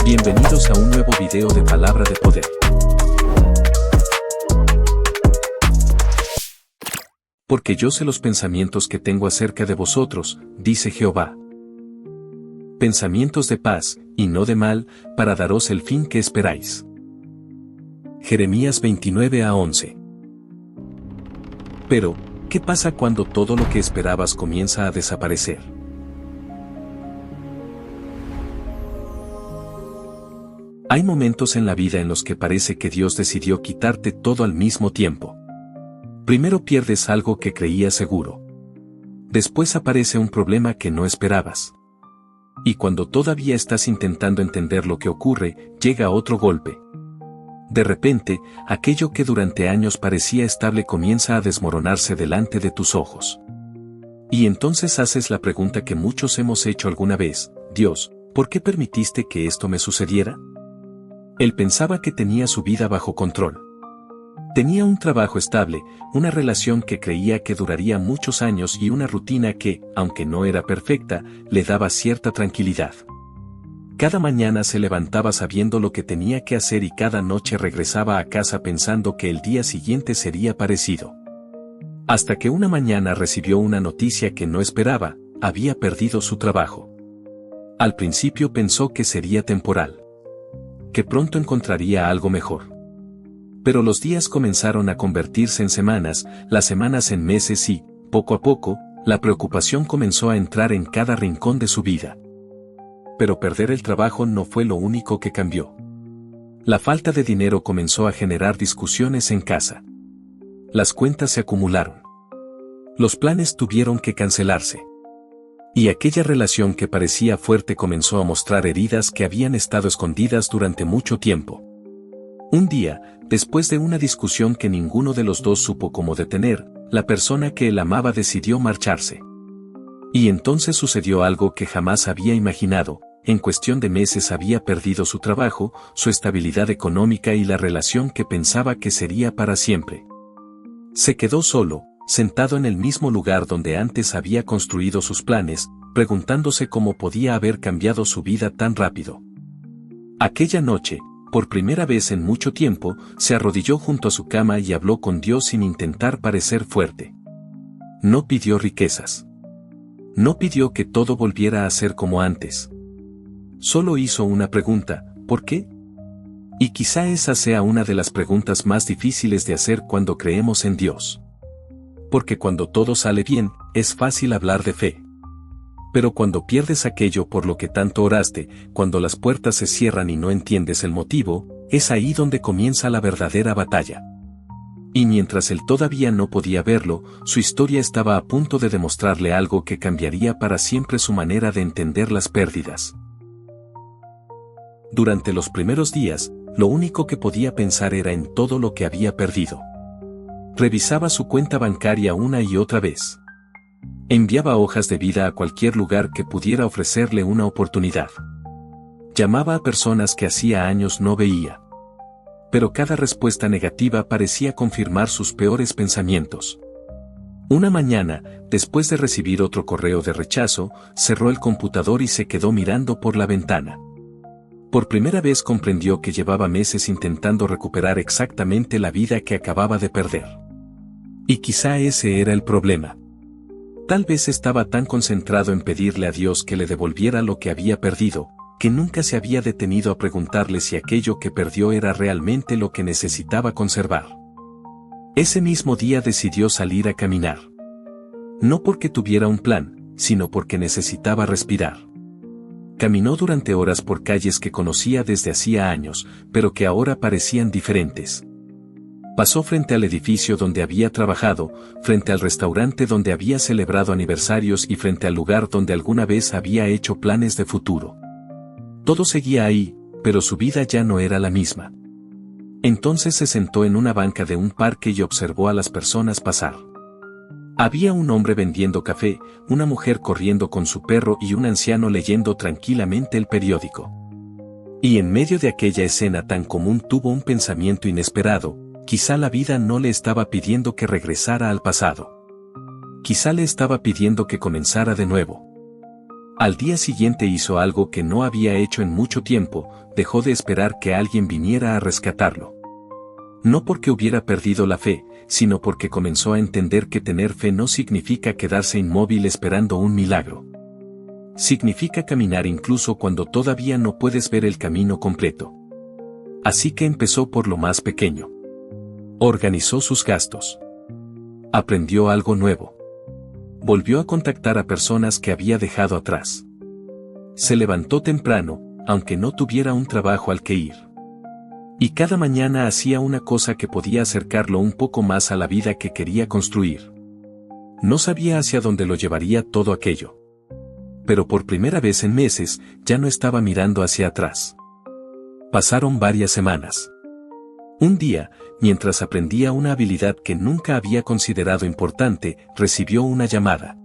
Bienvenidos a un nuevo video de Palabra de Poder. Porque yo sé los pensamientos que tengo acerca de vosotros, dice Jehová. Pensamientos de paz, y no de mal, para daros el fin que esperáis. Jeremías 29:11. Pero, ¿qué pasa cuando todo lo que esperabas comienza a desaparecer? Hay momentos en la vida en los que parece que Dios decidió quitarte todo al mismo tiempo. Primero pierdes algo que creías seguro. Después aparece un problema que no esperabas. Y cuando todavía estás intentando entender lo que ocurre, llega otro golpe. De repente, aquello que durante años parecía estable comienza a desmoronarse delante de tus ojos. Y entonces haces la pregunta que muchos hemos hecho alguna vez: Dios, ¿por qué permitiste que esto me sucediera? Él pensaba que tenía su vida bajo control. Tenía un trabajo estable, una relación que creía que duraría muchos años y una rutina que, aunque no era perfecta, le daba cierta tranquilidad. Cada mañana se levantaba sabiendo lo que tenía que hacer y cada noche regresaba a casa pensando que el día siguiente sería parecido. Hasta que una mañana recibió una noticia que no esperaba: había perdido su trabajo. Al principio pensó que sería temporal, que pronto encontraría algo mejor. Pero los días comenzaron a convertirse en semanas, las semanas en meses y, poco a poco, la preocupación comenzó a entrar en cada rincón de su vida. Pero perder el trabajo no fue lo único que cambió. La falta de dinero comenzó a generar discusiones en casa. Las cuentas se acumularon. Los planes tuvieron que cancelarse. Y aquella relación que parecía fuerte comenzó a mostrar heridas que habían estado escondidas durante mucho tiempo. Un día, después de una discusión que ninguno de los dos supo cómo detener, la persona que él amaba decidió marcharse. Y entonces sucedió algo que jamás había imaginado: en cuestión de meses había perdido su trabajo, su estabilidad económica y la relación que pensaba que sería para siempre. Se quedó solo, sentado en el mismo lugar donde antes había construido sus planes, preguntándose cómo podía haber cambiado su vida tan rápido. Aquella noche, por primera vez en mucho tiempo, se arrodilló junto a su cama y habló con Dios sin intentar parecer fuerte. No pidió riquezas. No pidió que todo volviera a ser como antes. Solo hizo una pregunta: ¿por qué? Y quizá esa sea una de las preguntas más difíciles de hacer cuando creemos en Dios. Porque cuando todo sale bien, es fácil hablar de fe. Pero cuando pierdes aquello por lo que tanto oraste, cuando las puertas se cierran y no entiendes el motivo, es ahí donde comienza la verdadera batalla. Y mientras él todavía no podía verlo, su historia estaba a punto de demostrarle algo que cambiaría para siempre su manera de entender las pérdidas. Durante los primeros días, lo único que podía pensar era en todo lo que había perdido. Revisaba su cuenta bancaria una y otra vez. Enviaba hojas de vida a cualquier lugar que pudiera ofrecerle una oportunidad. Llamaba a personas que hacía años no veía. Pero cada respuesta negativa parecía confirmar sus peores pensamientos. Una mañana, después de recibir otro correo de rechazo, cerró el computador y se quedó mirando por la ventana. Por primera vez comprendió que llevaba meses intentando recuperar exactamente la vida que acababa de perder. Y quizá ese era el problema. Tal vez estaba tan concentrado en pedirle a Dios que le devolviera lo que había perdido, que nunca se había detenido a preguntarle si aquello que perdió era realmente lo que necesitaba conservar. Ese mismo día decidió salir a caminar. No porque tuviera un plan, sino porque necesitaba respirar. Caminó durante horas por calles que conocía desde hacía años, pero que ahora parecían diferentes. Pasó frente al edificio donde había trabajado, frente al restaurante donde había celebrado aniversarios y frente al lugar donde alguna vez había hecho planes de futuro. Todo seguía ahí, pero su vida ya no era la misma. Entonces se sentó en una banca de un parque y observó a las personas pasar. Había un hombre vendiendo café, una mujer corriendo con su perro y un anciano leyendo tranquilamente el periódico. Y en medio de aquella escena tan común tuvo un pensamiento inesperado: quizá la vida no le estaba pidiendo que regresara al pasado. Quizá le estaba pidiendo que comenzara de nuevo. Al día siguiente hizo algo que no había hecho en mucho tiempo, dejó de esperar que alguien viniera a rescatarlo. No porque hubiera perdido la fe, sino porque comenzó a entender que tener fe no significa quedarse inmóvil esperando un milagro. Significa caminar incluso cuando todavía no puedes ver el camino completo. Así que empezó por lo más pequeño. Organizó sus gastos. Aprendió algo nuevo. Volvió a contactar a personas que había dejado atrás. Se levantó temprano, aunque no tuviera un trabajo al que ir. Y cada mañana hacía una cosa que podía acercarlo un poco más a la vida que quería construir. No sabía hacia dónde lo llevaría todo aquello. Pero por primera vez en meses, ya no estaba mirando hacia atrás. Pasaron varias semanas. Un día, mientras aprendía una habilidad que nunca había considerado importante, recibió una llamada.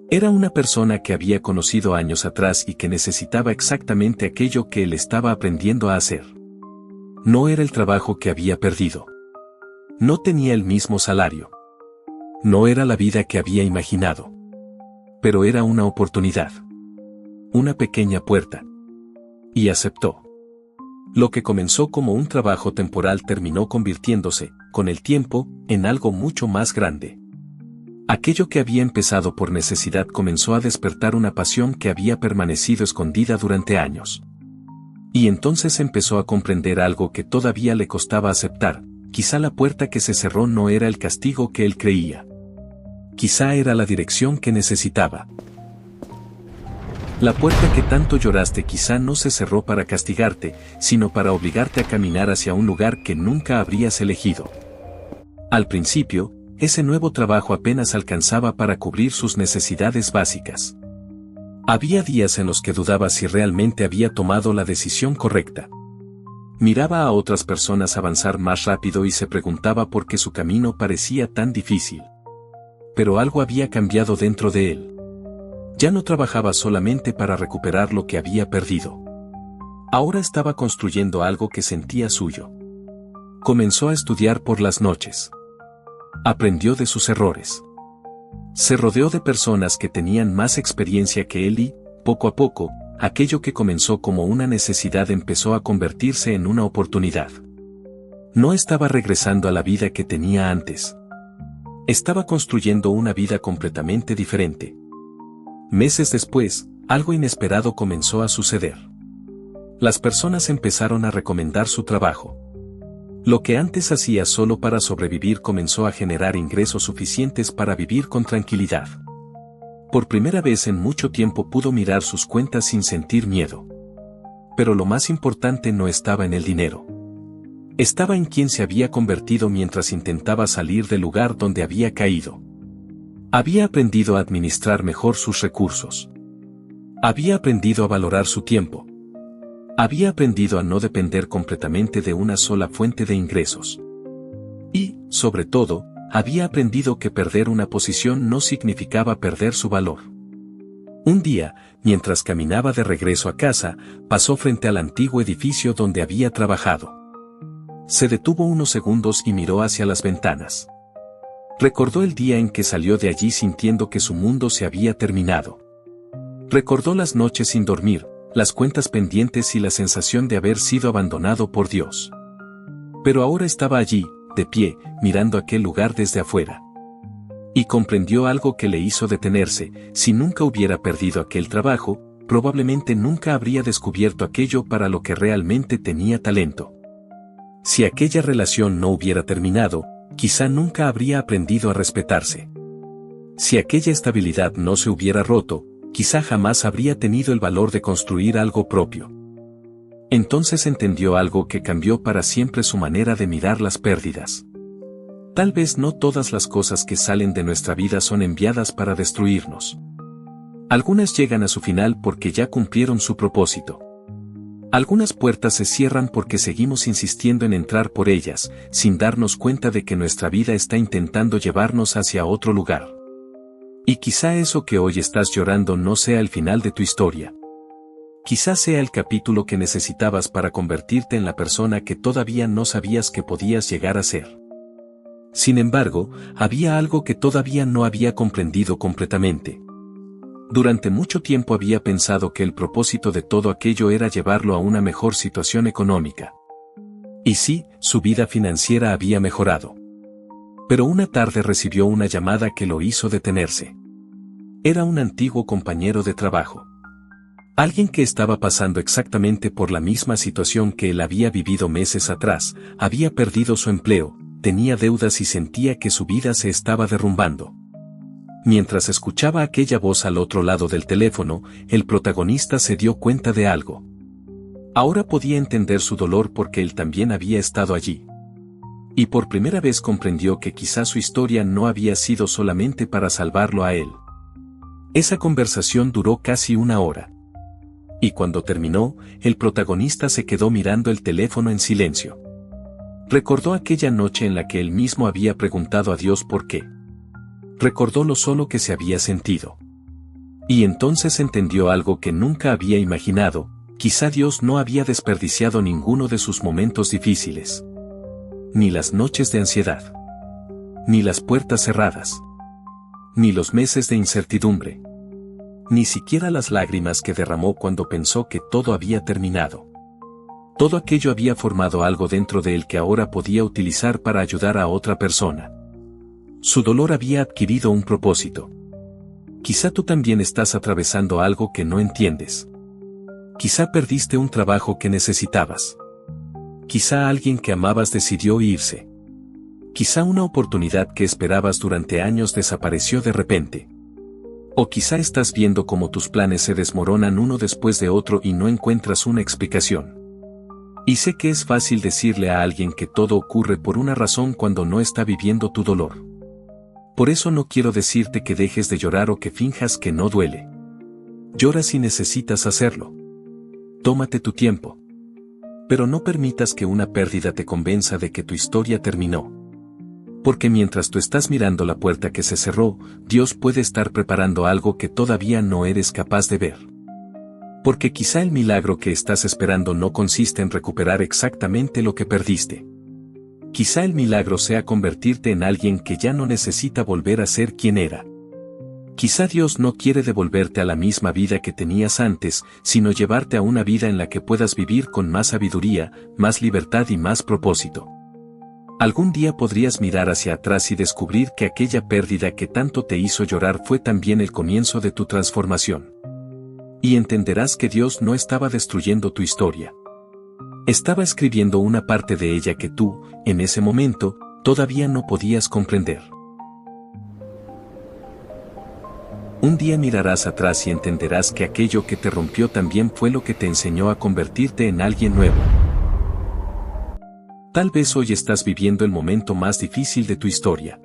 Era una persona que había conocido años atrás y que necesitaba exactamente aquello que él estaba aprendiendo a hacer. No era el trabajo que había perdido. No tenía el mismo salario. No era la vida que había imaginado. Pero era una oportunidad. Una pequeña puerta. Y aceptó. Lo que comenzó como un trabajo temporal terminó convirtiéndose, con el tiempo, en algo mucho más grande. Aquello que había empezado por necesidad comenzó a despertar una pasión que había permanecido escondida durante años. Y entonces empezó a comprender algo que todavía le costaba aceptar: quizá la puerta que se cerró no era el castigo que él creía. Quizá era la dirección que necesitaba. La puerta que tanto lloraste quizá no se cerró para castigarte, sino para obligarte a caminar hacia un lugar que nunca habrías elegido. Al principio, ese nuevo trabajo apenas alcanzaba para cubrir sus necesidades básicas. Había días en los que dudaba si realmente había tomado la decisión correcta. Miraba a otras personas avanzar más rápido y se preguntaba por qué su camino parecía tan difícil. Pero algo había cambiado dentro de él. Ya no trabajaba solamente para recuperar lo que había perdido. Ahora estaba construyendo algo que sentía suyo. Comenzó a estudiar por las noches. Aprendió de sus errores. Se rodeó de personas que tenían más experiencia que él y, poco a poco, aquello que comenzó como una necesidad empezó a convertirse en una oportunidad. No estaba regresando a la vida que tenía antes. Estaba construyendo una vida completamente diferente. Meses después, algo inesperado comenzó a suceder. Las personas empezaron a recomendar su trabajo. Lo que antes hacía solo para sobrevivir comenzó a generar ingresos suficientes para vivir con tranquilidad. Por primera vez en mucho tiempo pudo mirar sus cuentas sin sentir miedo. Pero lo más importante no estaba en el dinero. Estaba en quien se había convertido mientras intentaba salir del lugar donde había caído. Había aprendido a administrar mejor sus recursos. Había aprendido a valorar su tiempo. Había aprendido a no depender completamente de una sola fuente de ingresos. Y, sobre todo, había aprendido que perder una posición no significaba perder su valor. Un día, mientras caminaba de regreso a casa, pasó frente al antiguo edificio donde había trabajado. Se detuvo unos segundos y miró hacia las ventanas. Recordó el día en que salió de allí sintiendo que su mundo se había terminado. Recordó las noches sin dormir, las cuentas pendientes y la sensación de haber sido abandonado por Dios. Pero ahora estaba allí, de pie, mirando aquel lugar desde afuera. Y comprendió algo que le hizo detenerse: si nunca hubiera perdido aquel trabajo, probablemente nunca habría descubierto aquello para lo que realmente tenía talento. Si aquella relación no hubiera terminado, quizá nunca habría aprendido a respetarse. Si aquella estabilidad no se hubiera roto, quizá jamás habría tenido el valor de construir algo propio. Entonces entendió algo que cambió para siempre su manera de mirar las pérdidas. Tal vez no todas las cosas que salen de nuestra vida son enviadas para destruirnos. Algunas llegan a su final porque ya cumplieron su propósito. Algunas puertas se cierran porque seguimos insistiendo en entrar por ellas, sin darnos cuenta de que nuestra vida está intentando llevarnos hacia otro lugar. Y quizá eso que hoy estás llorando no sea el final de tu historia. Quizá sea el capítulo que necesitabas para convertirte en la persona que todavía no sabías que podías llegar a ser. Sin embargo, había algo que todavía no había comprendido completamente. Durante mucho tiempo había pensado que el propósito de todo aquello era llevarlo a una mejor situación económica. Y sí, su vida financiera había mejorado. Pero una tarde recibió una llamada que lo hizo detenerse. Era un antiguo compañero de trabajo. Alguien que estaba pasando exactamente por la misma situación que él había vivido meses atrás, había perdido su empleo, tenía deudas y sentía que su vida se estaba derrumbando. Mientras escuchaba aquella voz al otro lado del teléfono, el protagonista se dio cuenta de algo. Ahora podía entender su dolor porque él también había estado allí. Y por primera vez comprendió que quizá su historia no había sido solamente para salvarlo a él. Esa conversación duró casi una hora. Y cuando terminó, el protagonista se quedó mirando el teléfono en silencio. Recordó aquella noche en la que él mismo había preguntado a Dios por qué. Recordó lo solo que se había sentido. Y entonces entendió algo que nunca había imaginado: quizá Dios no había desperdiciado ninguno de sus momentos difíciles. Ni las noches de ansiedad. Ni las puertas cerradas. Ni los meses de incertidumbre. Ni siquiera las lágrimas que derramó cuando pensó que todo había terminado. Todo aquello había formado algo dentro de él que ahora podía utilizar para ayudar a otra persona. Su dolor había adquirido un propósito. Quizá tú también estás atravesando algo que no entiendes. Quizá perdiste un trabajo que necesitabas. Quizá alguien que amabas decidió irse. Quizá una oportunidad que esperabas durante años desapareció de repente. O quizá estás viendo cómo tus planes se desmoronan uno después de otro y no encuentras una explicación. Y sé que es fácil decirle a alguien que todo ocurre por una razón cuando no está viviendo tu dolor. Por eso no quiero decirte que dejes de llorar o que finjas que no duele. Llora si necesitas hacerlo. Tómate tu tiempo. Pero no permitas que una pérdida te convenza de que tu historia terminó. Porque mientras tú estás mirando la puerta que se cerró, Dios puede estar preparando algo que todavía no eres capaz de ver. Porque quizá el milagro que estás esperando no consiste en recuperar exactamente lo que perdiste. Quizá el milagro sea convertirte en alguien que ya no necesita volver a ser quien era. Quizá Dios no quiere devolverte a la misma vida que tenías antes, sino llevarte a una vida en la que puedas vivir con más sabiduría, más libertad y más propósito. Algún día podrías mirar hacia atrás y descubrir que aquella pérdida que tanto te hizo llorar fue también el comienzo de tu transformación. Y entenderás que Dios no estaba destruyendo tu historia. Estaba escribiendo una parte de ella que tú, en ese momento, todavía no podías comprender. Un día mirarás atrás y entenderás que aquello que te rompió también fue lo que te enseñó a convertirte en alguien nuevo. Tal vez hoy estás viviendo el momento más difícil de tu historia.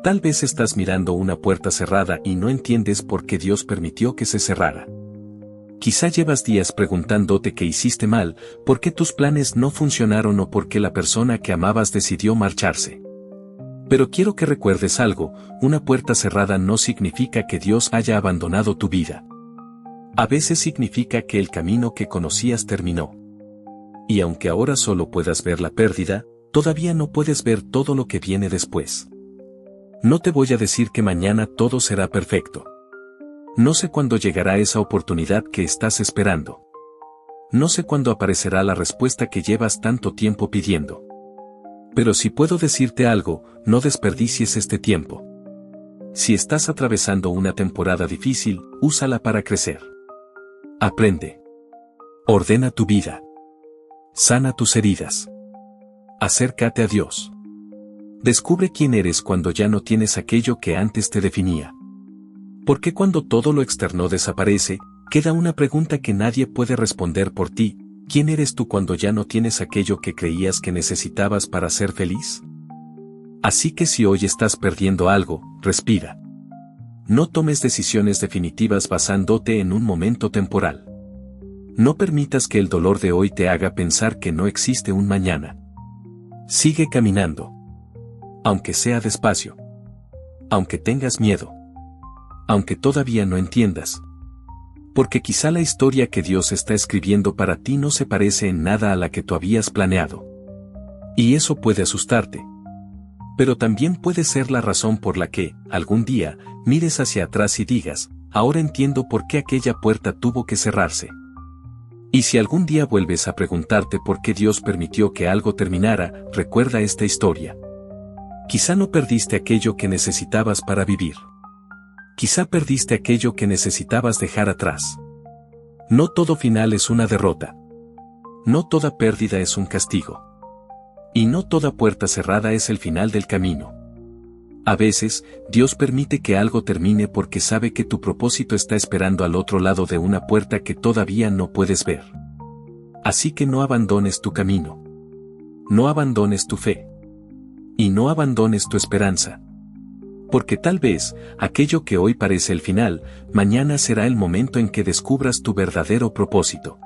Tal vez estás mirando una puerta cerrada y no entiendes por qué Dios permitió que se cerrara. Quizá llevas días preguntándote qué hiciste mal, por qué tus planes no funcionaron o por qué la persona que amabas decidió marcharse. Pero quiero que recuerdes algo: una puerta cerrada no significa que Dios haya abandonado tu vida. A veces significa que el camino que conocías terminó. Y aunque ahora solo puedas ver la pérdida, todavía no puedes ver todo lo que viene después. No te voy a decir que mañana todo será perfecto. No sé cuándo llegará esa oportunidad que estás esperando. No sé cuándo aparecerá la respuesta que llevas tanto tiempo pidiendo. Pero si puedo decirte algo, no desperdicies este tiempo. Si estás atravesando una temporada difícil, úsala para crecer. Aprende. Ordena tu vida. Sana tus heridas. Acércate a Dios. Descubre quién eres cuando ya no tienes aquello que antes te definía. Porque cuando todo lo externo desaparece, queda una pregunta que nadie puede responder por ti: ¿quién eres tú cuando ya no tienes aquello que creías que necesitabas para ser feliz? Así que si hoy estás perdiendo algo, respira. No tomes decisiones definitivas basándote en un momento temporal. No permitas que el dolor de hoy te haga pensar que no existe un mañana. Sigue caminando. Aunque sea despacio. Aunque tengas miedo. Aunque todavía no entiendas. Porque quizá la historia que Dios está escribiendo para ti no se parece en nada a la que tú habías planeado. Y eso puede asustarte. Pero también puede ser la razón por la que, algún día, mires hacia atrás y digas: ahora entiendo por qué aquella puerta tuvo que cerrarse. Y si algún día vuelves a preguntarte por qué Dios permitió que algo terminara, recuerda esta historia. Quizá no perdiste aquello que necesitabas para vivir. Quizá perdiste aquello que necesitabas dejar atrás. No todo final es una derrota. No toda pérdida es un castigo. Y no toda puerta cerrada es el final del camino. A veces, Dios permite que algo termine porque sabe que tu propósito está esperando al otro lado de una puerta que todavía no puedes ver. Así que no abandones tu camino. No abandones tu fe. Y no abandones tu esperanza. Porque tal vez, aquello que hoy parece el final, mañana será el momento en que descubras tu verdadero propósito.